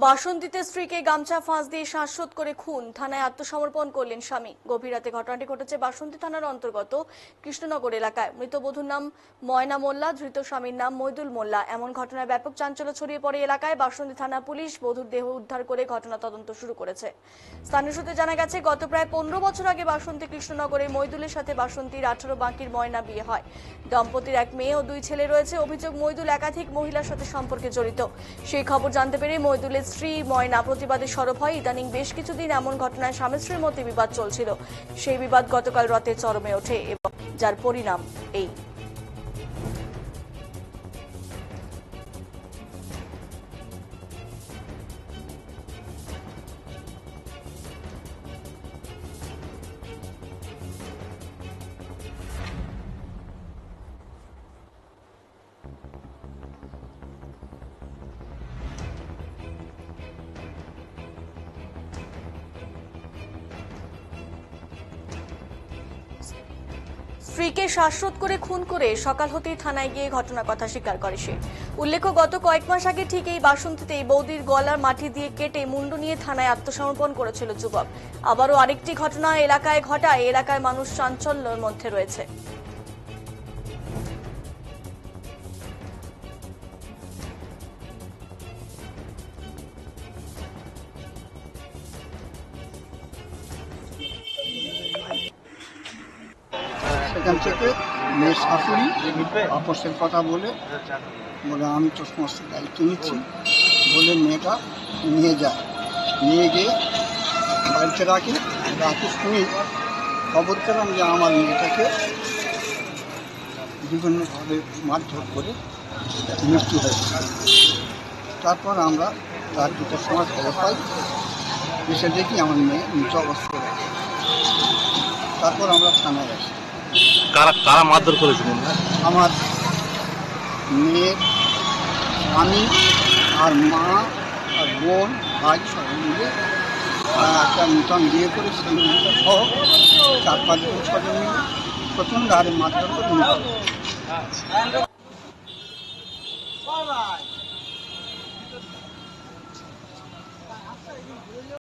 বাসন্তীতে স্ত্রীকে গামছা ফাঁস দিয়ে শ্বাসরোধ করে খুন, থানায় আত্মসমর্পণ করলেন স্বামী। গভীর রাতে ঘটনাটি ঘটেছে বাসন্তী থানার অন্তর্গত কৃষ্ণনগর এলাকায়। মৃত বধূর নাম ময়না মোল্লা, ধৃত স্বামীর নাম মইদুল মোল্লা। এমন ঘটনায় ব্যাপক চাঞ্চল্য ছড়িয়ে পড়ে এলাকায়। বাসন্তী থানা পুলিশ বধূর দেহ উদ্ধার করে ঘটনা তদন্ত শুরু করেছে। স্থানীয় সূত্রে জানা গেছে, গত প্রায় 15 বছর আগে বাসন্তী কৃষ্ণনগরে মইদুলের সাথে বাসন্তীর 18 বাঁকির ময়না বিয়ে হয়। দম্পতির এক মেয়ে ও 2 ছেলে রয়েছে। অভিযোগ, মইদুল একাধিক মহিলার সাথে সম্পর্কে জড়িত। সেই খবর জানতে পেরে মইদুলের স্ত্রী ময়না প্রতিবাদে সরব হয়। ইদানিং বেশ কিছুদিন এমন ঘটনায় স্বামী স্ত্রীর মধ্যে বিবাদ চলছিল। সেই বিবাদ গতকাল রাতে চরমে ওঠে এবং যার পরিণাম এই। স্ত্রীকে শ্বাসরোধ করে খুন করে সকাল হতেই থানায় গিয়ে ঘটনার কথা স্বীকার করে সে। উল্লেখ্য, গত কয়েক মাস আগে ঠিক এই বাসন্তীতেই বৌদির গলার মাটি দিয়ে কেটে মুন্ডু নিয়ে থানায় আত্মসমর্পণ করেছিল যুবক। আবারও আরেকটি ঘটনা এলাকায় ঘটায় এলাকায় মানুষ চাঞ্চল্যের মধ্যে রয়েছে। সেখান থেকে মেয়ের শাশুড়ি আপসের কথা বলে আমি তো সমস্ত দায়িত্ব নিচ্ছি বলে মেয়েটা নিয়ে গিয়ে বাড়িতে রাখি শুনি খবর পেলাম যে আমার মেয়েটাকে বিভিন্নভাবে মারধর করে মৃত্যু হয়েছে। তারপর আমরা রাত 2টার সময় খবর পাই, এসে দেখি আমার মেয়ে মৃত অবস্থায় আছে। তারপর আমরা থানায় আসি। কারা মারধর করেছিল? আমার মেয়ের আমি আর মা আর বোন ভাই সবাই মিলে একটা নূতন বিয়ে করে সেই মেয়েটা সহ 4-5 জন 6 জন মিলে প্রচণ্ড হারে মারধর করে নিয়ে